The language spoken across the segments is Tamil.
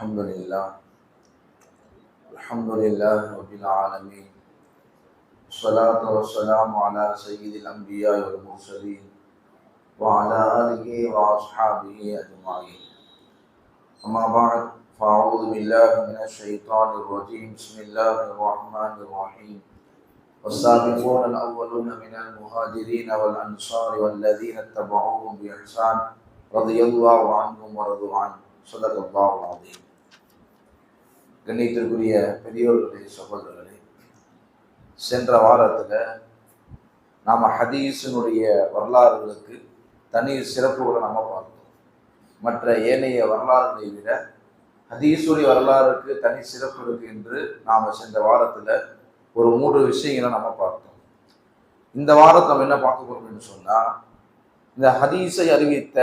الحمد لله رب العالمين، والصلاة والسلام على سيد الأنبياء والمرسلين وعلى آله وأصحابه أجمعين. أما بعد، فأعوذ بالله من الشيطان الرجيم. بسم الله الرحمن الرحيم. والسابقون الأولون من المهاجرين والأنصار والذين اتبعوهم بإحسان رضي الله عنهم ورضوا عنه. صدق الله العظيم. கண்ணியத்திற்குரிய பெரியோர்களே, சகோதரர்களே, சென்ற வாரத்தில் நாம் ஹதீஸினுடைய வரலாறுகளுக்கு தனி சிறப்புகளை நம்ம பார்த்தோம். மற்ற ஏனைய வரலாறுகளை விட ஹதீஸுடைய வரலாறுக்கு தனி சிறப்பு இருக்கு என்று நாம் சென்ற வாரத்தில் ஒரு 3 விஷயங்களை நம்ம பார்த்தோம். இந்த வாரத்தை நம்ம என்ன பார்க்க போறோம் என்று சொன்னால், இந்த ஹதீஸை அறிவித்த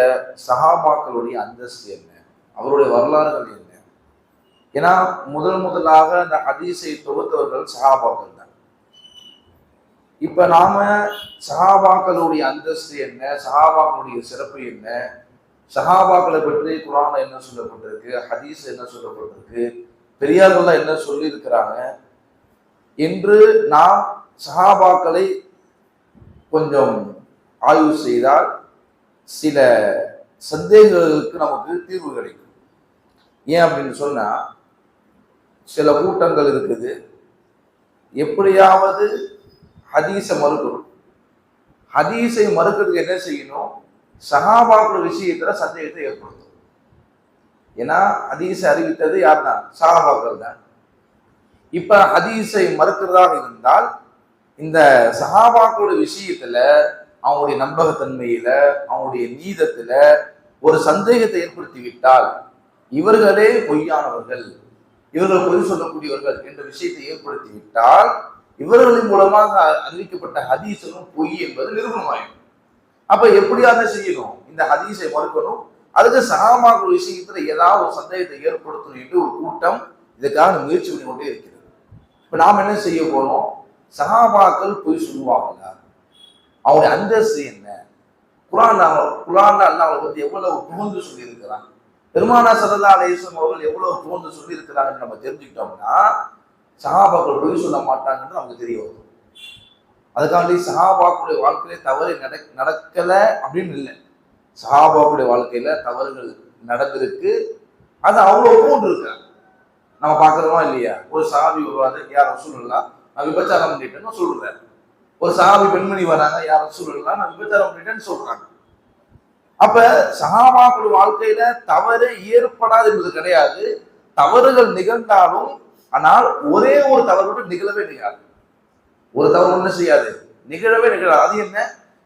சஹாபாக்களுடைய அந்தஸ்து என்ன, அவருடைய வரலாறுகள் என்ன. ஏன்னா முதலாக அந்த ஹதீஸை தொகுத்தவர்கள் சஹாபாக்கள் தான். இப்ப நாம சஹாபாக்களுடைய அந்தஸ்து என்ன, சஹாபாக்களுடைய சிறப்பு என்ன, சஹாபாக்களை பற்றி குர்ஆன்ல என்ன சொல்லப்பட்டிருக்கு, ஹதீஸ் என்ன சொல்லப்பட்டிருக்கு, பெரியார்கள்லாம் என்ன சொல்லி இருக்கிறாங்க என்று நாம் சஹாபாக்களை கொஞ்சம் ஆய்வு செய்தால் சில சந்தேகங்களுக்கு நமக்கு தீர்வு கிடைக்கும். ஏன் அப்படின்னு சொன்னா, சில கூட்டங்கள் இருக்குது, எப்படியாவது ஹதீஸை மறுக்கணும். ஹதீஸை மறுக்கிறதுக்கு என்ன செய்யணும், சஹாபாக்கள் விஷயத்துல சந்தேகத்தை ஏற்படுத்தும். ஏன்னா ஹதீஸை அறிவித்தது யாருன்னா சஹாபாக்கள் தான். இப்ப ஹதீஸை மறுக்கிறதாக இருந்தால் இந்த சஹாபாக்களுடைய விஷயத்துல அவங்களுடைய நம்பகத்தன்மையில, அவங்களுடைய நீதத்துல ஒரு சந்தேகத்தை ஏற்படுத்தி விட்டால் இவர்களே பொய்யானவர்கள், இவர்கள் பொய் சொல்லக்கூடியவர்கள் என்ற விஷயத்தை ஏற்படுத்தி விட்டால் இவர்களின் மூலமாக அறிவிக்கப்பட்ட ஹதீஸும் பொய் என்பது நிரூபணமாயிடும். அப்ப எப்படியாக செய்யணும், இந்த ஹதீஸை மறுக்கணும். அதுக்கு சஹாபாக்கள் விஷயத்துல ஏதாவது ஒரு சந்தேகத்தை ஏற்படுத்தணும் என்று ஒரு கூட்டம் இதுக்காக முயற்சி பண்ணி கொண்டே இருக்கிறது. இப்ப நாம் என்ன செய்ய போறோம், சஹாபாக்கள் பொய் சொல்லுவாங்களா, அவங்களுடைய அந்தஸ்து என்ன, குர்ஆன்ல அல்லாஹ் பத்தி எவ்வளவு புகழ்ந்து சொல்லி இருக்கிறான், பெருமானார் ஸல்லல்லாஹு அலைஹி வஸல்லம் அவர்கள் எவ்வளவு புகழ்ந்து சொல்லி இருக்கிறாங்கன்னு நம்ம தெரிஞ்சுக்கிட்டோம்னா சஹாபாக்கள் பொய் சொல்ல மாட்டாங்கன்னு நமக்கு தெரிய வரும். அதுக்காண்டி சஹாபாக்களுடைய வாழ்க்கையில தவறு நடக்கல அப்படின்னு இல்லை. சஹாபாக்களுடைய வாழ்க்கையில தவறுகள் நடந்திருக்கு, அது அவ்வளவு போன்று இருக்காங்க. நம்ம பார்க்குறோமா இல்லையா, ஒரு சஹாபி வருவாரு, யார் ரசூலுல்லாஹ் நான் விபச்சாரம் பண்ணிட்டேன்னு சொல்றாரு. ஒரு சஹாபி பெண்மணி வராங்க, யார் ரசூலுல்லாஹ் நான் விபச்சாரம் பண்ணிட்டேன்னு சொல்றாங்க. அப்ப சஹாபாக்கள் வாழ்க்கையில தவறு ஏற்படாது என்பது கிடையாது. தவறுகள் நிகழ்ந்தாலும், ஆனால் ஒரே ஒரு தவறு நிகழவே நிகழாது. ஒரு தவறு என்ன செய்யாது, நிகழவே நிகழாது. அது என்ன,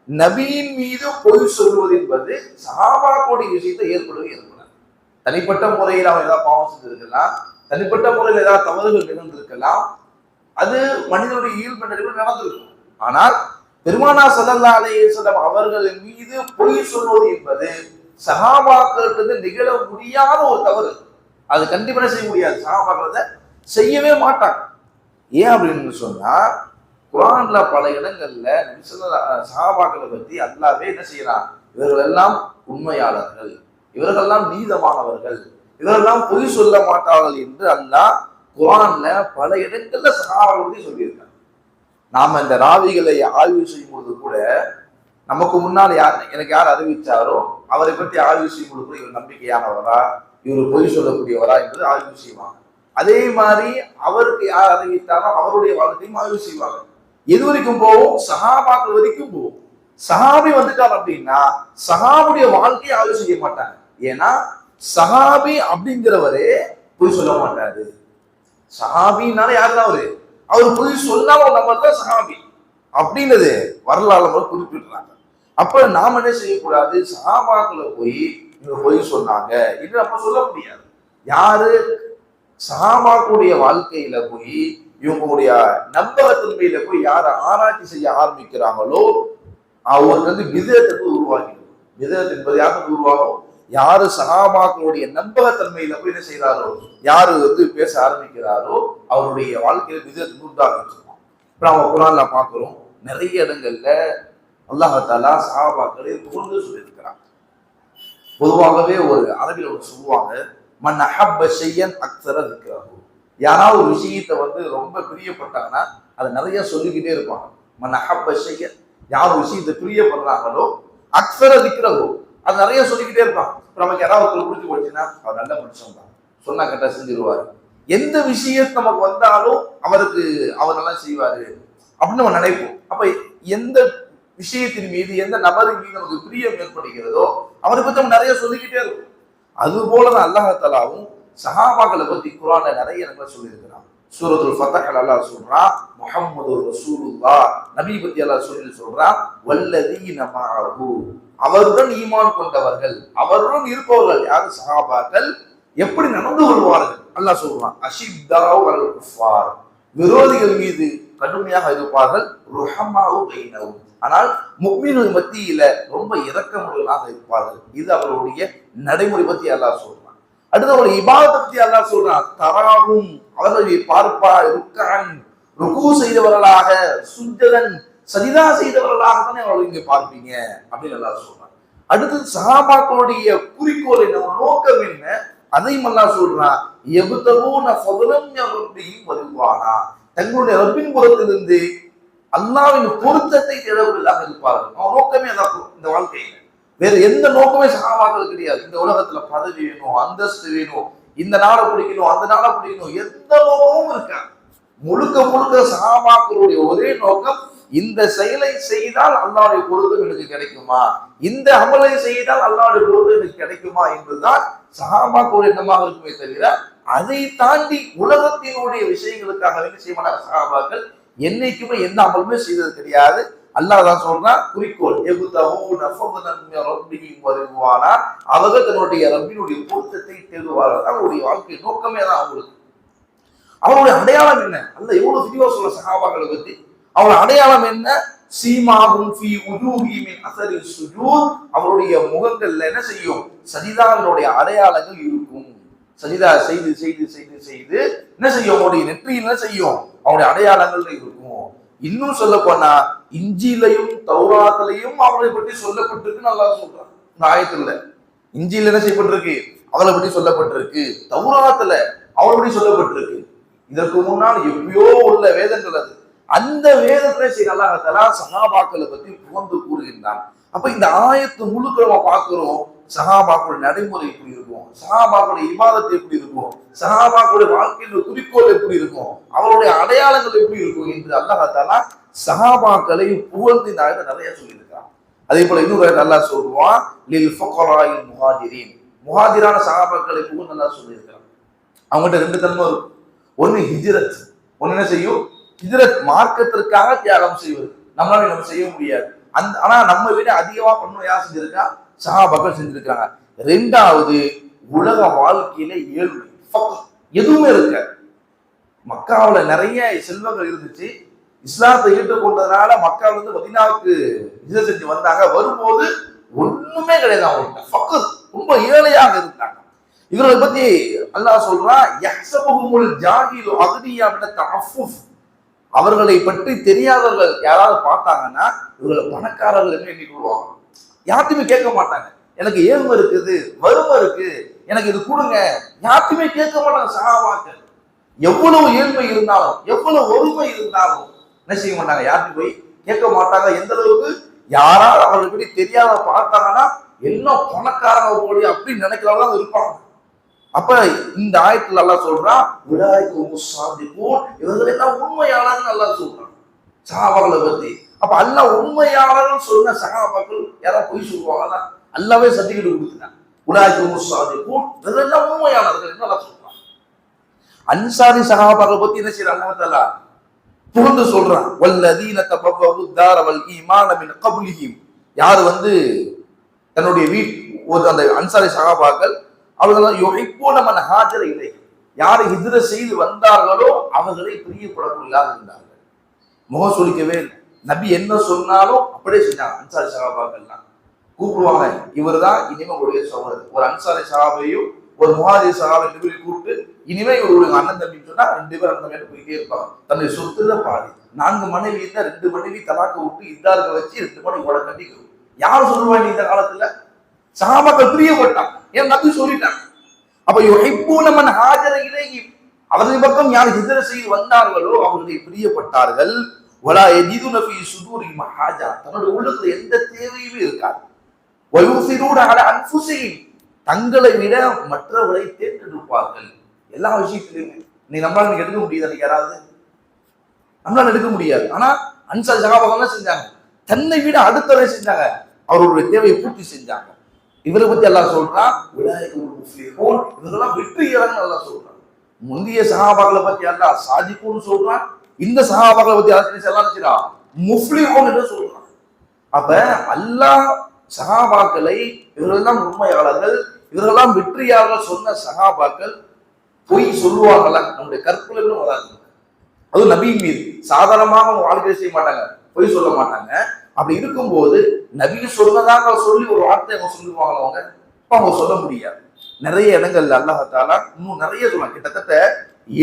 நபியின் மீது பொய் சொல்வது என்பது சஹாபாக்களுடைய விஷயத்தை ஏற்படாது. தனிப்பட்ட முறையில் அவன் ஏதாவது பாவம் செஞ்சிருக்கலாம், தனிப்பட்ட முறையில் ஏதாவது தவறுகள் நிகழ்ந்திருக்கலாம், அது மனிதனுடைய இயல்பு நடந்திருக்கும். ஆனால் பெருமானார் ஸல்லல்லாஹு அலைஹி வஸல்லம் அவர்கள் மீது பொய் சொல்வது என்பது சஹாபாக்களுக்கு நிகழ முடியாத ஒரு தவறு. அது கண்டிப்பாக செய்ய முடியாது, சஹாபாக்கள் செய்யவே மாட்டாங்க. ஏன் அப்படின்னு சொன்னா, குர்ஆன்ல பல இடங்கள்ல சஹாபாக்களை பத்தி அல்லாஹ்வே என்ன செய்யறான், இவர்கள் எல்லாம் உண்மையாளர்கள், இவர்களெல்லாம் நீதமானவர்கள், இவரெல்லாம் பொய் சொல்ல மாட்டார்கள் என்று அல்லாஹ் குர்ஆன்ல பல இடங்கள்ல சஹாபாக்களை பத்தி சொல்லியிருக்காங்க. நாம இந்த ராவிகளை ஆய்வு செய்யும் பொழுது கூட நமக்கு முன்னால் எனக்கு யார் அறிவிச்சாரோ அவரை பற்றி ஆய்வு செய்யும் பொழுது கூட இவர் நம்பிக்கையானவரா, இவர் பொய் சொல்லக்கூடியவரா என்பது ஆய்வு செய்வாங்க. அதே மாதிரி அவருக்கு யார் அறிவித்தாரோ அவருடைய வாழ்க்கையும் ஆய்வு செய்வாங்க. எது வரைக்கும் போவோம், சஹாபாக்கள் வரைக்கும் போவோம். சஹாபி வந்துட்டார் அப்படின்னா சஹாபுடைய வாழ்க்கையை ஆய்வு செய்ய மாட்டாங்க. ஏன்னா சஹாபி அப்படிங்கிறவரே பொய் சொல்ல மாட்டாரு. சஹாபினால யாருதான் அவர் பொய் சொல்லாம நம்பர் தான் சஹாபி அப்படின்றது வரலாறு குறிப்பிடுறாங்க. அப்ப நாம என்ன செய்யக்கூடாது, சஹாபாக்களை போய் இவங்க பொய் சொன்னாங்க என்று நம்ம சொல்ல முடியாது. யாரு சஹாபாக்களுடைய வாழ்க்கையில போய் இவங்களுடைய நம்பகத்தன்மையில போய் யாரை ஆராய்ச்சி செய்ய ஆரம்பிக்கிறாங்களோ அவருக்கு விதத்தை உருவாகிடும். விதத் என்பது யாருக்கு உருவாகும், யாரு சஹாபாக்களுடைய நம்பகத்தன்மையில போய் என்ன செய்யறாரோ, யாரு பேச ஆரம்பிக்கிறாரோ அவருடைய வாழ்க்கையில விதத்தை உண்டாகிச்சிருக்கோம். இப்ப நம்ம குர்ஆன்ல பார்க்கிறோம், நிறைய இடங்கள்ல அல்லாஹ் தஆலா சஹாபாக்களை புகழ்ந்து சொல்லியிருக்கிறாங்க. பொதுவாகவே ஒரு அரபில் சொல்லுவாங்க, மன் அஹப்ப ஷையன் அக்ஸர திக்ரஹு. யாராவது ஒரு விஷயத்தை வந்து ரொம்ப பிரியப்பட்டாங்கன்னா அதை நிறைய சொல்லிக்கிட்டே இருப்பாங்க. மன் அஹப்ப ஷையன், யார் விஷயத்தை பிரியப்படுறாங்களோ அக்ஸர திக்ரஹு, அது நிறைய சொல்லிக்கிட்டே இருப்பாங்க. நமக்கு யாராவது ஒருத்தர் பிடிச்சி போச்சுன்னா அவர் நல்ல மனுஷன் தான், சொன்னா கரெக்டா செஞ்சிருவாரு, எந்த விஷயம் நமக்கு வந்தாலும் அவர் நல்லா செய்வாரு அப்படின்னு நம்ம நினைப்போம். அப்ப எந்த விஷயத்தின் மீது, எந்த நபரின் மீது நமக்கு பிரியம் ஏற்படுகிறதோ அவரை பத்தி நம்ம நிறைய சொல்லிக்கிட்டே இருக்கும். அது போலதான் அல்லாஹ் தஆலாவும் சஹாபாக்களை பத்தி குர்ஆன்ல நிறைய இடங்களை சொல்லியிருக்கிறான். சூரத்துல் ஃபத்ஹ்ல அல்லாஹ் சொல்றான், முஹம்மது ரசூலுல்லாஹ், நபி பத்தி அல்லாஹ் சொல்றான், வல்லதீன மஅஹு, அவருடன் ஈமான் கொண்டவர்கள், அவருடன் இருப்பவர்கள் யாரு? சஹாபாக்கள். எப்படி நடந்து கொள்வார்கள் அல்லாஹ் சொல்றான், அஷித்தாஉ அலல் குஃபார், விரோதிகள் மீது கடுமையாக இருப்பார்கள், ருஹமாஉ பைனஹும், ஆனால் முஃமின்கள் மத்தியில ரொம்ப இரக்கமுள்ளவர்களாக இருப்பார்கள். இது அவருடைய நடைமுறை பத்தி அல்லாஹ் சொல்றான். அடுத்து அவருடைய இபாதத்தை பத்தி அல்லாஹ் சொல்றான், தராகும், அவர்களை பார்ப்பார், ருக்கு செய்தவர்களாக, சுஜ்ஜதன் சஜிதா செய்தவர்களாக தானே அவர்கள் இங்க பார்ப்பீங்க அப்படின்னு அல்லாஹ் சொல்றான். அடுத்து சஹாபாக்களுடைய குறிக்கோள் என்ன, நோக்கம் என்ன, அதையும் அல்லாஹ் சொல்றான், யப்தகூன ஃபضலம் மின் ரப்பிஹிம் வரிதுவானா, தங்களுடைய ரப்பின் புறத்திலிருந்து அல்லாஹ்வின் பொருத்தத்தை தேடவர்களாக இருப்பார்கள். அவன் நோக்கமே அதான். இந்த வாழ்க்கையில வேற எந்த நோக்கமே சஹாபாக்கள் கிடையாது. இந்த உலகத்துல பதவி வேணும், அந்தஸ்து வேணும், இந்த நாளை பிடிக்கணும், அந்த நாளை பிடிக்கணும், எந்த நோக்கமும் இருக்காது. முழுக்க முழுக்க சஹாபாக்களுடைய ஒரே நோக்கம், இந்த செயலை செய்தால் அல்லாஹ்வுடைய பொருத்தம் எனக்கு கிடைக்குமா, இந்த அமலை செய்தால் அல்லாஹ்வுடைய பொருத்தம் எனக்கு கிடைக்குமா என்பதுதான் சஹாபாக்களுடைய எண்ணமாக இருக்குமே தவிர, அதை தாண்டி உலகத்தினுடைய விஷயங்களுக்காக என்ன செய்ய மாட்டாங்க சஹாபாக்கள். என்னைக்குமே எந்த அமலுமே செய்தது கிடையாது. அல்லாஹ் தான் சொல்றான், குறிக்கோள் அவர்கள் தன்னுடைய ரப்பினுடைய பொருத்தத்தை தேடுவார்கள். அவருடைய வாழ்க்கை நோக்கமே தான் அவங்களுக்கு. அவருடைய அடையாளம் என்ன? அல்லாஹ் எவ்வளவு விரிவா சொல்ல சஹாபாக்களை பத்தி. அவருடைய அடையாளம் என்ன? சீமாகும் ஃபீ உஜூஹி மின் அஸரி சுஜூத், அவருடைய முகங்கள்ல என்ன செய்யும்? சஜிதாவினுடைய அடையாளங்கள் இருக்கும். சஜிதா செய்து செய்து செய்து செய்து என்ன செய்யும்? அவருடைய நெற்றியில் என்ன செய்யும்? அவருடைய அடையாளங்கள் இருக்கும். இன்னும் சொல்ல போனா இஞ்சிலையும் தௌராத்திலையும் அவரை பற்றி சொல்லப்பட்டிருக்கு நல்லா சொல்றான். இந்த ஆயத்துல இஞ்சில என்ன செய்யப்பட்டிருக்கு? அவளை பற்றி சொல்லப்பட்டிருக்கு. தௌராத்துல அவளை பற்றி சொல்லப்பட்டிருக்கு. இதற்கு முன்னால் எப்பயோ உள்ள வேதங்கள் அது. அந்த வேதத்துல சரி அல்லாஹ் தஆலா சஹாபாக்களை பற்றி புகழ்ந்து கூறுகின்றான். அப்ப இந்த ஆயத்து முழுக்க நம்ம பார்க்கிறோம், சஹாபாக்களுடைய நடைமுறை எப்படி இருக்கும், சஹாபாக்களுடைய இபாதத் எப்படி இருக்கும், சஹாபாக்களுடைய வாழ்க்கையில் குறிக்கோள் எப்படி இருக்கும், அவருடைய அடையாளங்கள் எப்படி இருக்கும் என்று அல்லாஹ் தஆலா சஹாபாக்களை புகழ்ந்து இந்த ஆயத்தை நிறைய சொல்லியிருக்கான். அதே போல இன்னொரு அல்லாஹ் சொல்லுவான், லில் ஃபுகராஇல் முஹாஜிரின், முஹாஜிரான சஹாபாக்களை புகழ்ந்து அல்லாஹ் சொல்லியிருக்கான். அவங்ககிட்ட ரெண்டு தன்மை இருக்கும். ஒன்னு ஹிஜ்ரத், ஒன்னு என்ன செய்யும்? ஹிஜ்ரத் மார்க்கத்திற்காக தியாகம் செய்வது. நம்மளால நம்ம செய்ய முடியாது. ஆனா நம்ம விட அதிகமா பண்ண யார் செஞ்சிருக்கா? சஹாபாக்கள் செஞ்சிருக்காங்க. ரெண்டாவது, உலக வாழ்க்கையில ஏழ்மை, எதுவுமே இருக்க. மக்காவுல நிறைய செல்வங்கள் இருந்துச்சு. இஸ்லாத்தை ஏற்றுக்கொண்டதுனால மக்காவில இருந்து மதீனாவுக்கு ஹிஜ்ரத் செஞ்சு வந்தாங்க. வரும்போது ஒண்ணுமே கிடையாது. அவங்க ரொம்ப ஏழையாக இருந்தாங்க. இவர்களை பத்தி அல்லாஹ் சொல்றான், யஹ்சபுஹுமுல் ஜாஹிலு அக்னியா மின தஅஃஃபுஃப், அவர்களை பற்றி தெரியாதவர்கள் யாராவது பார்த்தாங்கன்னா இவர்களை பணக்காரர்கள் என்ன எண்ணிக்கொள்வாங்க. யார்ட்டுமே கேட்க மாட்டாங்க, எனக்கு ஏழ்மை இருக்குது, வறுமை இருக்கு, எனக்கு இது கொடுங்க, யார்ட்டுமே கேட்க மாட்டாங்க. சஹாபாக்கள் எவ்வளவு ஏழ்மை இருந்தாலும், எவ்வளவு வறுமை இருந்தாலும் என்ன செய்ய மாட்டாங்க, யார்ட்டும் போய் கேட்க மாட்டாங்க. எந்த அளவுக்கு யாராவது அவர்களை பற்றி தெரியாத பார்த்தாங்கன்னா என்ன பணக்காரங்க போய் அப்படின்னு நினைக்கிறவங்க இருப்பாங்க. அப்ப இந்த ஆயத்துல அல்லாஹ் சொல்றான், இவர்கள் எல்லாம் உண்மையாளர்கள் அல்லாஹ் சொல்றான் சஹாபாக்களை பத்தி. அப்ப அல்லாஹ் உண்மையாளர்கள் சொன்ன சஹாபாக்கள் யாராவது பொய் சொல்லுவாங்கன்னா அல்லாவே சர்டிபிகேட் கொடுத்துட்டாங்க. இவர்கள் எல்லாம் உண்மையாளர்கள் என்று அல்லாஹ் சொல்றான். அன்சாரி சஹாபாக்களை பத்தி என்ன செய்யறாங்க அல்லாஹ் புகழ்ந்து சொல்றான், வல்லதீன தபவ்வஉ தார வல் ஈமான மின் கப்லிஹிம், யார் தன்னுடைய அந்த அன்சாரி சஹாபாக்கள் அவர்கள் யுஹிப்பூன மன் ஹாஜர இலைஹி, யார் ஹிஜ்ரத் செய்து வந்தார்களோ அவர்களை பிரியப்படக்கூடியதாக இருந்தார்கள். முகம் சுளிக்கவே இல்லை. நபி என்ன சொன்னாலும் அப்படியே செஞ்சாங்க. அன்சாரி சஹாபாக்கள்லாம் கூப்பிடுவாங்க, இவர் தான் இனிமே உங்களுடைய சகோதரர். ஒரு அன்சாரி சஹாபையும் ஒரு முஹாஜிர் சஹாபை கூப்பிட்டு, இனிமே இவருடைய அண்ணன் தம்பின்னு சொன்னா ரெண்டு பேர் அண்ணன் தம்பி போயிட்டே இருப்பாங்க. தன்னுடைய சொத்துல பாதி, 4 மனைவி இருந்தா 2 மனைவி தலாக்க விட்டு இதார்க்க வச்சு 2 மனைவி உட கட்டிக்கணும். யார் சொல்லுவாங்க இந்த காலத்துல? சஹாபாக்கள் பிரியப்பட்டாங்க. ஏன் நபி சொல்லிட்டாங்க. அப்ப யுஹிப்பூன மன் ஹாஜர இலைஹி, அவர்கள் பக்கம் யார் ஹிஜ்ரத் செய்து வந்தார்களோ அவர்களை பிரியப்பட்டார்கள். வலா யஜிதுன ஃபீ சுதூரிஹிம் ஹாஜா, தன்னுடைய உள்ளத்துல எந்த தேவையுமே இருக்காது. வயுஸிரூன அலா அன்ஃபுஸிஹிம், தங்களை விட மற்றவர்களை தேர்ந்தெடுப்பார்கள் எல்லா விஷயத்திலுமே. நீ நம்மளால எடுக்க முடியாது, யாராவது நம்மளால எடுக்க முடியாது. ஆனா அன்சார் சஹாபாக்கள் என்ன செஞ்சாங்க? தன்னை விட அடுத்தவரை செஞ்சாங்க, அவர்களுடைய தேவையை பூர்த்தி செஞ்சாங்க. இவரை பத்தி அல்லாஹ் சொல்றான், இவரெல்லாம் வெற்றியாளர்கள் அல்லாஹ் சொல்றான். முந்தைய சஹாபாக்களை பத்தி அல்லாஹ் சாதிக்கும்னு சொல்றான், இந்த சஹாபாக்களை பத்தி அல்லாஹ் முஃப்லிஹூன் என்று சொல்றான். அப்ப அல்லாஹ் சஹாபாக்களை இவர்களெல்லாம் உண்மையாளர்கள், இவர்களெல்லாம் வெற்றியாளர்கள் சொன்ன சஹாபாக்கள் பொய் சொல்லுவாங்களா? நம்முடைய கற்பனைகளும் வராது. அது நபியின் மீது சாதாரணமாக அவங்க வாழ்க்கை செய்ய மாட்டாங்க, பொய் சொல்ல மாட்டாங்க. அப்படி இருக்கும்போது நபி சொன்னதாக சொல்லி ஒரு வார்த்தை அவங்க சொல்லுவாங்களா? அவங்க சொல்ல முடியாது. நிறைய இடங்கள்ல அல்லாஹ் தஆலா இன்னும் நிறைய சொல்லுவாங்க. கிட்டத்தட்ட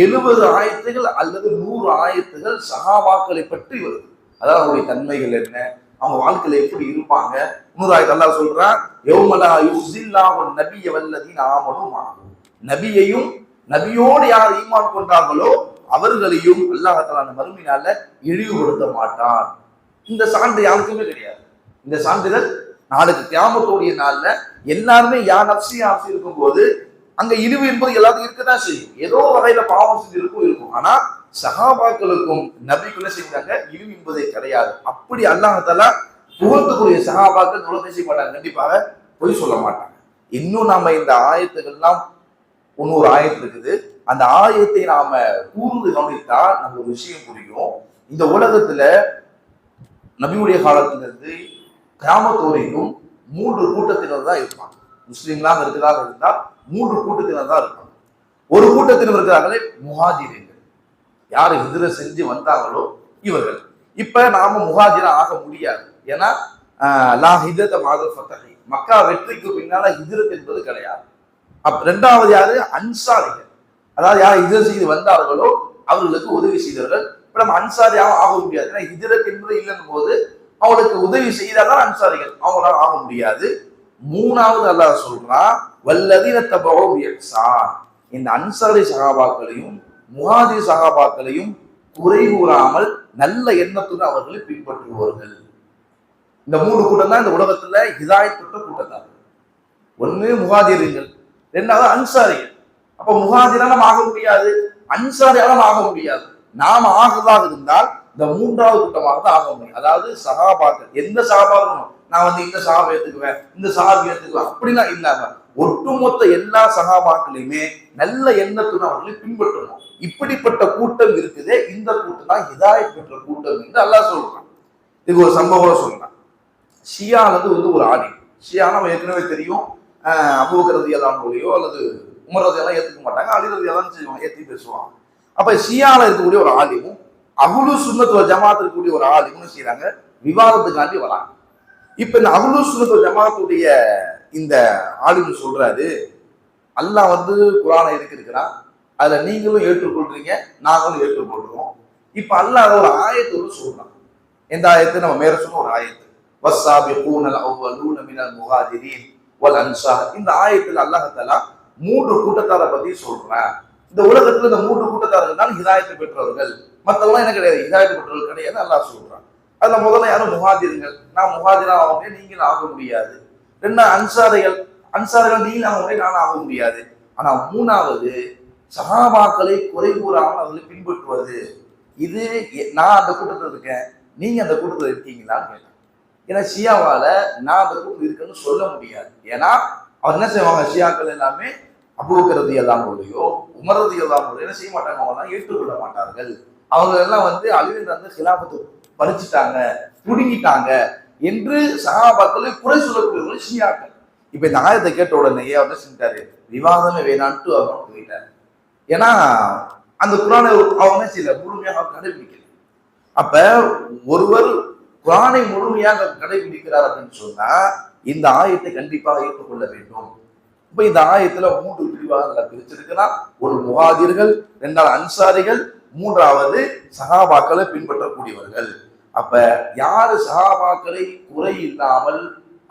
70 ஆயத்துகள் அல்லது 100 ஆயத்துகள் சஹாபாக்களை பற்றி வருது. அதாவது அவருடைய தன்மைகள் என்ன, அவங்க வாழ்க்கையில எப்படி இருப்பாங்க. 100 ஆயத்து அல்லாஹ் சொல்றான், யௌமலா யுஸில்லாஹு நபிய வல்லதீன ஆமனு மஅஹு, நபியையும் நபியோடு யார் ஈமான் கொண்டார்களோ அவர்களையும் அல்லாஹ் தஆலா மறுமையினால இழிவுபடுத்த மாட்டான். இந்த சான்று யாருக்குமே கிடையாது. இந்த சான்றிதழ் நாளைக்கு கியாமத்துடைய நாள்ல எல்லாருமே யா நப்சி ஆசி இருக்கும் போது அங்க இழிவு என்பது எல்லாத்துக்கும் இருக்கதான் செய்யும். ஏதோ வகையில பாவம் செஞ்சு இருக்கும். ஆனா சஹாபாக்களுக்கும் நபிக்குள்ள செஞ்சாங்க, இழிவு என்பதே கிடையாது. அப்படி அல்லாஹ் தஆலா புகழ்ந்துக்கூடிய சஹாபாக்கள் நுழைய செய்ய மாட்டாங்க, கண்டிப்பாக பொய் சொல்ல மாட்டாங்க. இன்னும் நாம இந்த ஆயத்துக்கள்லாம் 100 ஆயத்து இருக்குது. அந்த ஆயத்தை நாம கூர்ந்து கவனித்தா நம்ம ஒரு விஷயம் புரியும். இந்த உலகத்துல நபியுடைய காலத்திலிருந்து கியாமத் வரைக்கும் 3 கூட்டத்தினர் தான் இருப்பாங்க. முஸ்லிம்லாம் இருக்கிறதாக இருந்தால் 3 கூட்டத்தினர் தான் இருப்பாங்க. ஒரு கூட்டத்தினர் இருக்கிறார்களே முஹாஜிர்கள், யாரு ஹிஜ்ரத் செஞ்சு வந்தாங்களோ இவர்கள். இப்ப நாம முஹாஜிரா ஆக முடியாது. ஏன்னா லா ஹிஜ்ரத மஅல் ஃபத்ஹி, மக்கா வெற்றிக்கு பின்னால ஹிஜ்ரத் என்பது கிடையாது. ரெண்டாவது யாரு? அன்சாரிகள். அதாவது யார் ஹிஜ்ரத் செய்து வந்தார்களோ அவர்களுக்கு உதவி செய்தவர்கள். இப்ப நம்ம அன்சாரியாக ஆக முடியாது. ஏன்னா ஹிஜ்ரத் என்பது இல்லைன்னும் போது அவங்களுக்கு உதவி செய்தாதான் அன்சாரிகள், அவங்களால ஆக முடியாது. மூணாவது அல்லாஹ் சொல்றான், வல்லதீன தபஉ பிஇஹ்சான், இந்த அன்சாரி சஹாபாக்களையும் முஹாஜிர் சஹாபாக்களையும் குறை கூறாமல் நல்ல எண்ணத்துடன் அவர்களை பின்பற்றுவார்கள். இந்த 3 கூட்டம் தான் இந்த உலகத்துல ஹிதாயத் பெற்ற கூட்டத்தார். ஒண்ணு முஹாஜிர்கள், ரெண்டாவது அன்சாரிகள். அப்ப முஹாஜிராலும் ஆக முடியாது, அன்சாரியாலும் ஆக முடியாது. நாம ஆகுதாக இருந்தால் இந்த 3வது கூட்டமாக தான் ஆக முடியும். அதாவது சஹாபாக்கள், எந்த சஹாபாக்களும் நான் இந்த சஹாபா ஏத்துக்குவேன், இந்த சஹாபி ஏத்துக்குவேன் அப்படிலாம் இல்லாம ஒட்டுமொத்த எல்லா சஹாபாக்களையுமே நல்ல எண்ணத்துடன் அவர்களை பின்பற்றணும். இப்படிப்பட்ட கூட்டம் இருக்குதே, இந்த கூட்டம் தான் ஹிதாயத் பெற்ற கூட்டம் என்று அல்லாஹ் சொல்றான். இது ஒரு சம்பவம் சொல்றான். ஷியானது ஒரு ஆலிம். ஷியா நம்ம ஏற்கனவே தெரியும், அபூபக்கர் ரலியல்லாஹு அன்ஹு அல்லது உமர் ரலியல்லாஹு ஏத்துக்க மாட்டாங்க, அலி ரலியல்லாஹு செய்வாங்க, ஏத்தி பேசுவாங்க. அப்ப ஷியால இருக்கக்கூடிய ஒரு ஆலிமும் அஹ்லு சுன்னத் வல் ஜமாத் இருக்கக்கூடிய ஒரு ஆலிமும் செய்யறாங்க, விவாதத்துக்காண்டி வராங்க. இப்ப இந்த அஹ்லு சுன்னத் வல் ஜமாத்துடைய இந்த ஆலிம் சொல்றாரு, அல்லாஹ் குர்ஆனை இருக்கிறான், அதுல நீங்களும் ஏற்றுக்கொள்றீங்க, நாங்களும் ஏற்றுக்கொள்றோம். இப்ப அல்லாஹ் ஒரு ஆயத்து சொல்றான். எந்த ஆயத்து? நம்ம மேல சொன்ன ஒரு ஆயத்து, வஸ்ஸாபிகூனல் அவ்வலூன மினல் முஹாஜிரீன் வல் அன்சார். இந்த ஆயத்துல அல்லாஹ் தஆலா 3 கூட்டத்தாரை பத்தி சொல்றான். இந்த உலகத்துல இந்த 3 கூட்டத்தார்கள் தான் ஹிதாயத்தை பெற்றவர்கள், மற்றவங்க என்ன கிடையாது, ஹிதாயத்தை பெற்றவர்கள் கிடையாது அல்லாஹ் சொல்றான். அதுல முதல்ல யாரும் முஹாஜிர்கள், நான் முஹாஜிரா ஆக முடியாது, நீங்களும் ஆக முடியாது. ரெண்டாவது அன்சாரிகள், அன்சாரிகள் நீங்களும் ஆக முடியாது, நானும் ஆக முடியாது. ஆனா மூணாவது சஹாபாக்களை குறை கூறாமல் அவர்களை பின்பற்றுவது. இது நான் அந்த கூட்டத்தில் இருக்கேன், நீங்க அந்த கூட்டத்தில் இருக்கீங்களான்னு கேட்டேன். ஏன்னா ஷியாவால நான் அந்த கூட்டத்தில் இருக்கேன்னு சொல்ல முடியாது. ஏன்னா அவர் என்ன செய்வாங்க, ஷியாக்கள் எல்லாமே அபூபக்கர் ரலியல்லாஹு அன்ஹுவையோ உமர் ரலியல்லாஹு அன்ஹுவையோ என்ன செய்ய மாட்டாங்க, அவங்க எல்லாம் ஏற்றுக்கொள்ள மாட்டார்கள். அவங்க எல்லாம் அலிலிருந்து ஹிலாஃபத்தை பறிச்சுட்டாங்க, புடுங்கிட்டாங்க என்று சஹாபாக்களை குறை சொல்லக்கூடியவர்கள் ஷியாக்கள். இப்ப இந்த ஆயத்தை கேட்ட உடனே அவர் என்ன செஞ்சாரு, விவாதமே வேணான்ட்டு அவர் சொல்லிட்டாரு. ஏன்னா அந்த குர்ஆனை அவங்க செய்யல, முழுமையாக கடைபிடிக்கல. அப்ப ஒருவர் குர்ஆனை முழுமையாக கடைபிடிக்கிறார் அப்படின்னு சொன்னா இந்த ஆயத்தை கண்டிப்பாக ஏற்றுக்கொள்ள வேண்டும். இப்ப இந்த ஆயத்துல 3 பிரிவாக பிரிச்சிருக்கிறார். ஒரு முஹாஜிர்கள், ரெண்டாவது அன்சாரிகள், மூன்றாவது சஹாபாக்களை பின்பற்றக்கூடியவர்கள். அப்ப யாரு சஹாபாக்களை குறை இல்லாமல்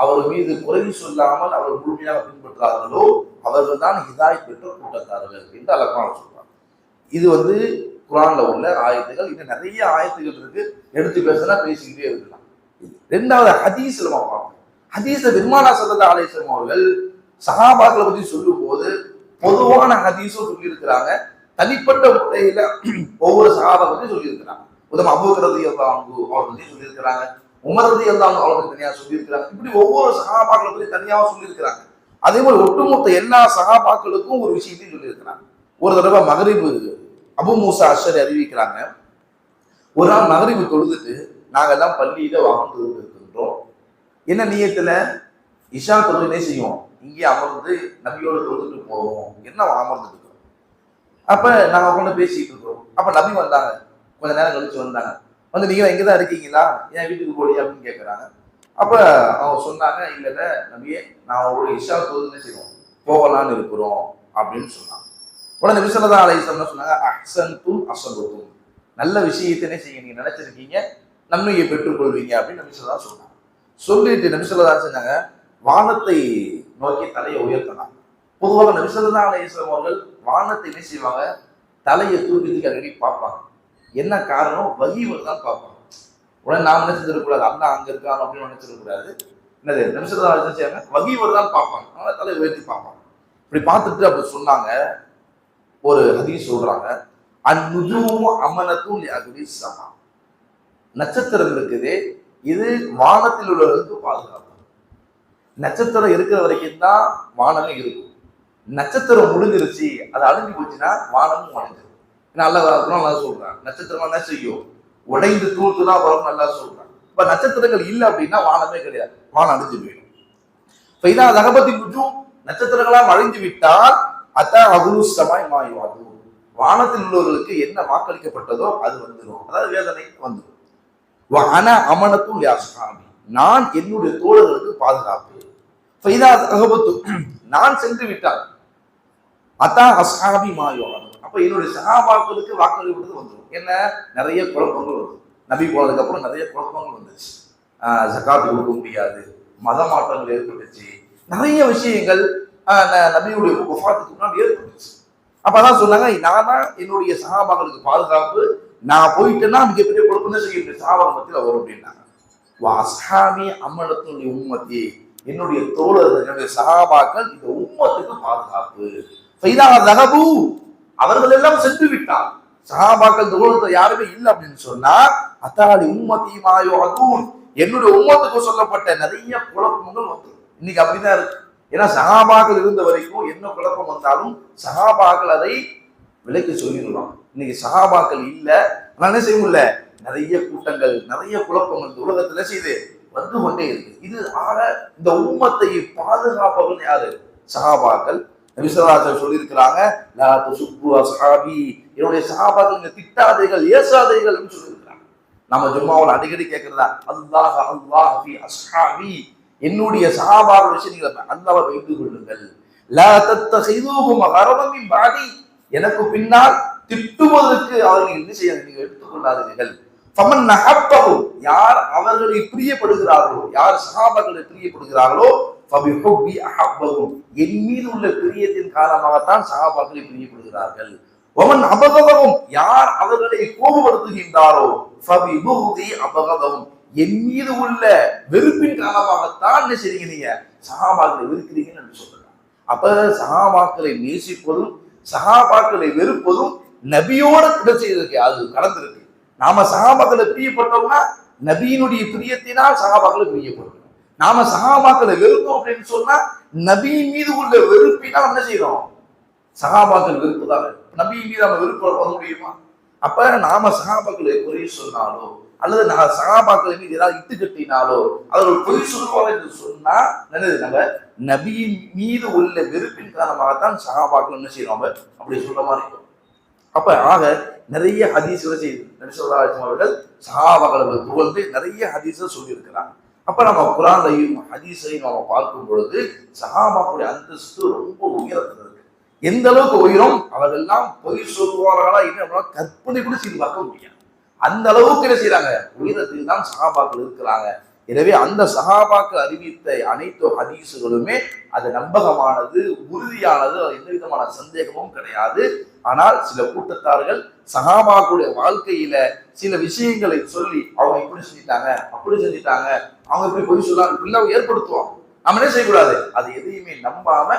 அவர் மீது குறை சொல்லாமல் அவர் முழுமையாக பின்பற்றார்களோ அவர்கள் தான் ஹிதாயத் பெற்ற கூட்டத்தார்கள் என்று அல்லாஹ் சொல்றாங்க. இது குர்ஆன்ல உள்ள ஆயத்துகள். இன்னும் நிறைய ஆயத்துகள் இருக்கு, எடுத்து பேசினா பேசிக்கிட்டே இருக்கலாம். ரெண்டாவது ஹதீஸ்ல நம்ம பார்ப்போம். ஹதீஸ்ல பெருமானா ஸல்லல்லாஹு அலைஹி வஸல்லம் அவர்கள் சஹாபாக்களை பத்தி சொல்லும் போது பொதுவான ஹதீஸும் சொல்லி இருக்கிறாங்க, தனிப்பட்ட முறையில ஒவ்வொரு சஹாபா பத்தி சொல்லி இருக்கிறாங்க. உதாரணம் அபூபக்கர் ரலியல்லாஹு அன்ஹு அவர்கள் பத்தி சொல்லி இருக்கிறாங்க, உமர் ரலியல்லாஹு அன்ஹு அவர்கள் தனியா சொல்லி இருக்கிறாங்க. இப்படி ஒவ்வொரு சஹாபாக்களை பத்தி தனியாக சொல்லி இருக்கிறாங்க. அதே மாதிரி ஒட்டுமொத்த எல்லா சஹாபாக்களுக்கும் ஒரு விஷயத்தையும் சொல்லி இருக்கிறாங்க. ஒரு தடவை மகரிபு அபு மூசா அஷ்அரி அறிவிக்கிறாங்க, ஒரு நாள் மகரிபு தொழுதுட்டு நாங்க எல்லாம் பள்ளியில வாழ்ந்து இருக்கின்றோம். என்ன நியத்துல இஷா தொழுகை செய்வோம், இங்கே அமர்ந்து நபியோடு தொழுதுட்டு போவோம், என்ன அமர்ந்துட்டு இருக்கோம். அப்ப நாங்க கொண்டு பேசிட்டு இருக்கோம். அப்ப நபி வந்தாங்க, கொஞ்ச நேரம் கழிச்சு வந்தாங்க. நீங்க எங்கதான் இருக்கீங்களா, என் வீட்டுக்கு போலியா அப்படின்னு கேட்கறாங்க. அப்ப அவங்க சொன்னாங்க, இல்ல நபியே நான் அவங்களோட இஷா தொழுகை செய்வோம், போகலான்னு இருக்கிறோம் அப்படின்னு சொன்னாங்க. உடனே நபி ஸல்லல்லாஹு அலைஹி வஸல்லம் சொன்னாங்க, அஹ்ஸன்தும் அஸபதும், நல்ல விஷயத்தினே செய்ய நீங்க நினைச்சிருக்கீங்க, நன்மையை பெற்றுக்கொள்வீங்க அப்படின்னு நபி ஸல்லல்லாஹு சொன்னாங்க. சொல்லிட்டு நபி ஸல்லல்லாஹு சொன்னாங்க, வானத்தை நோக்கி தலையை உயர்த்தினாங்க. பொதுவாக நபி ஸல்லல்லாஹு அலைஹி வஸல்லம் அவர்கள் வானத்தை என்ன செய்வாங்க, தலையை தூக்கி அடிக்கடி பார்ப்பாங்க. என்ன காரணம், வஹி தான் பார்ப்பாங்க. உடனே நாம் என்ன செஞ்சிடக்கூடாது, அல்லாஹ் அங்க இருக்காங்க அப்படின்னு நினைச்சிடக்கூடாது. என்னது, நபி ஸல்லல்லாஹு அலைஹி வஸல்லம் வஹி தான் பார்ப்பாங்க, அதனால தலையை உயர்த்தி பார்ப்பாங்க. இப்படி பார்த்துட்டு அப்படி சொன்னாங்க. ஒரு ஹதீஸ் சொல்றாங்க, அந்நுஜூமு அமனத்துன் லிஅஹ்லி ஸமா, நட்சத்திரம் இருக்குது, இது வானத்தில் உள்ளவர்களுக்கு பாதுகாப்பு. நட்சத்திரம் இருக்கிற வரைக்கும் தான் வானமே இருக்கும். நட்சத்திரம் முடிஞ்சிருச்சு, அது அழிஞ்சு போச்சுன்னா வானமும் அழிஞ்சிடும். நல்லா சொல்றாங்க, நட்சத்திரம் என்ன செய்யும், உடைந்து தூள் தான் வரும், நல்லா சொல்றாங்க. இப்ப நட்சத்திரங்கள் இல்லை அப்படின்னா வானமே கிடையாது, வானம் அழிஞ்சு போயிடும். இப்ப இதான் தகபத்தின் நுஜூம், நட்சத்திரங்களாம் அழிஞ்சு விட்டால் அத்தா அகுலு சமாய் மாயுவாது, வானத்தில் உள்ளவர்களுக்கு என்ன வாக்களிக்கப்பட்டதோ அது வந்துடும், அதாவது வேதனை வந்துடும். ஆனா அமனத்தும் யாஸ்ஹாபி, நான் என்னுடைய தோழர்களுக்கு பாதுகாப்பு. நான் சென்று விட்டால் அத்தா அஸ்ஹாபி மாயுவாது, அப்ப என்னுடைய சஹாபாக்களுக்கு வாக்களிப்பது வந்துடும். என்ன, நிறைய குழப்பங்கள் வரும். நபி போனதுக்கு அப்புறம் நிறைய குழப்பங்கள் வந்துச்சு. ஜகாத் கொடுக்க முடியாது, மத மாற்றங்கள் ஏற்பட்டுச்சு, நிறைய விஷயங்கள் நபியுடைய வஃபாத்துக்கு முன்னாடி ஏற்பட்டுச்சு. அப்பதான் சொன்னாங்க, நான் தான் என்னுடைய சஹாபாக்களுக்கு பாதுகாப்பு, நான் போயிட்டேன்னா மிகப்பெரிய குழப்பம் தான் செய்ய சஹாபாக்கள் மத்தியில் வரும் அப்படின்னாங்க. அஸ்ஹாபி அமனத்துடைய உம்மத்தி, என்னுடைய தோழர்கள் என்னுடைய சஹாபாக்கள் இந்த உம்மத்துக்கு பாதுகாப்பு. அவர்கள் எல்லாம் சென்று விட்டார், சஹாபாக்கள் தோழர்கள் யாருமே இல்லை அப்படின்னு சொன்னா அத்தாலி உம்மத்தி மாயோ அதுவும் என்னுடைய உம்மத்துக்கு சொல்லப்பட்ட நிறைய குழப்பங்கள் வந்து இன்னைக்கு அப்படிதான் இருக்கு. ஏன்னா சஹாபாக்கள் இருந்த வரைக்கும் என்ன குழப்பம் வந்தாலும் சஹாபாக்கள் அதை விலைக்கு சொல்லிடுவாங்க. இன்னைக்கு சஹாபாக்கள் இல்ல, ஆனா என்ன செய்ய முடியல, நிறைய கூட்டங்கள் நிறைய குழப்பங்கள் உலகத்துல செய்து வந்து கொண்டே இருக்கு. இது ஆக இந்த உம்மத்தை பாதுகாப்பவர்கள் யாரு, சஹாபாக்கள். நபி ஸல்லல்லாஹு அலைஹி வஸல்லம் சொல்லி இருக்கிறாங்க, லா துசுப்பு அஸ்ஹாபி, என்னுடைய சஹாபாக்கள் நீங்க திட்டாதீர்கள் ஏசாதீர்கள் என்று சொல்லி இருக்கிறாங்க. நம்ம ஜும்மாவுல அடிக்கடி கேட்கிறதா, அல்லாஹ் அல்லாஹ் ஃபி அஸ்ஹாபி, என்னுடைய சஹாபாக்கள் விஷயம் நீங்க அல்லாஹ்வை வைத்துக் கொள்ளுங்கள். லா தத்தஹிதுஹும் கரமன் மின் பாதி, எனக்கு பின்னால் திட்டுவதற்கு அவர்கள் என்ன செய்ய நீங்க எடுத்துக்கொள்ளாதீர்கள். ஃபமன் நஹப்பஹு, யார் அவர்களை பிரியப்படுகிறார்களோ, யார் சஹாபாக்களை பிரியப்படுகிறார்களோ, ஃபபிஹுப்பி அஹப்பஹும், என் மீது உள்ள பிரியத்தின் காரணமாகத்தான் சஹாபாக்களை பிரியப்படுகிறார்கள். வமன் அபகதஹும், யார் அவர்களை கோபப்படுத்துகின்றாரோ, ஃபபிபுஹ்தி அபகதஹும், என் மீது உள்ள வெறுப்பின் காரணமாகத்தான் என்ன செய்றீங்க, நீங்க சஹாபாக்களை வெறுக்கிறீங்கன்னு என்று சொல்றாங்க. அப்ப சஹாபாக்களை நேசிப்பதும் சஹாபாக்களை வெறுப்பதும் நபியோட கிடைச்சிருக்கு, அது கடந்திருக்கு. நாம சஹாபாக்களை பிரியப்பட்டோம்னா நபியினுடைய பிரியத்தினால் சஹாபாக்களை பிரியப்பட்டோம். நாம சஹாபாக்களை வெறுத்தோம் அப்படின்னு சொன்னா நபியின் மீது உள்ள வெறுப்பினால் என்ன செய்யறோம், சஹாபாக்கள் வெறுப்புதான். நபியின் மீது நம்ம வெறுப்பு வர முடியுமா? அப்ப நாம சஹாபாக்களை குறை சொன்னாலோ அல்லது நான் சஹாபாக்களை மீது ஏதாவது இட்டு கட்டினாலோ அவர்கள் பொய் சொல்லுவாங்க என்று சொன்னா நம்ம நபியின் மீது உள்ள வெறுப்பின் காரணமாகத்தான் சஹாபாக்கள் என்ன செய்யறோம் அப்படி சொல்ற மாதிரி இருக்கும். அப்ப ஆக நிறைய ஹதீஸ்களை செய்து நபி ஸல்லல்லாஹு அலைஹி வஸல்லம் அவர்கள் சஹாபாக்களை புகழ்ந்து நிறைய ஹதீஸ்களை சொல்லி இருக்கிறாங்க. அப்ப நம்ம குர்ஆனையும் ஹதீஸையும் நம்ம பார்க்கும் பொழுது சஹாபாக்களுடைய அந்தஸ்து ரொம்ப உயரத்தில் இருக்கு. எந்த அளவுக்கு உயரம், அவர்கள் எல்லாம் பொய் சொல்வார்களா என்ன கற்பனை கூட செய்து பார்க்க முடியாது. அந்த அளவுக்கு என்ன செய்யறாங்க, உயரத்தில் தான் சஹாபாக்கள் இருக்கிறாங்க எனவே அந்த சஹாபாக்கு அறிவித்த அனைத்து ஹதீஸுகளுமே அது நம்பகமானது, உறுதியானது, எந்த விதமான சந்தேகமும் கிடையாது. ஆனால் சில கூட்டத்தார்கள் சஹாபாக்குடைய வாழ்க்கையில சில விஷயங்களை சொல்லி அவங்க இப்படி செஞ்சிட்டாங்க, அப்படி செஞ்சிட்டாங்க, அவங்க இப்படி பொய் சொல்லலாம், இப்படிலாம் ஏற்படுத்துவாங்க. நம்ம என்ன செய்யக்கூடாது, அது எதையுமே நம்பாம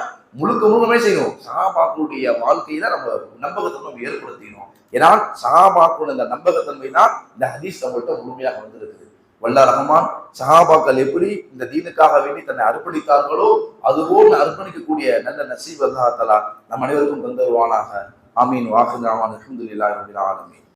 முழுக்க முழுக்கமே செய்யணும். சஹாபாக்களுடைய வாழ்க்கையில நம்ம நம்பகத்தன்மை நம்ம ஏற்படுத்திக்கணும். ஏன்னா சஹாபாக்களுடைய இந்த நம்பகத்தன்மை தான் இந்த ஹதீஸ் நம்மள்கிட்ட முழுமையாக வந்திருக்குது. வல்ல ரஹ்மான் சஹாபாக்கள் எப்படி இந்த தீனுக்காக வேண்டி தன்னை அர்ப்பணித்தார்களோ அதுபோல் அர்ப்பணிக்கக்கூடிய நல்ல நசீப் அல்லாஹ் தஆலா நம் அனைவருக்கும் தந்தருவானாக. ஆமீன். வாஹிர் தஅவானா அல்ஹம்துலில்லாஹி ரப்பில் ஆலமீன்.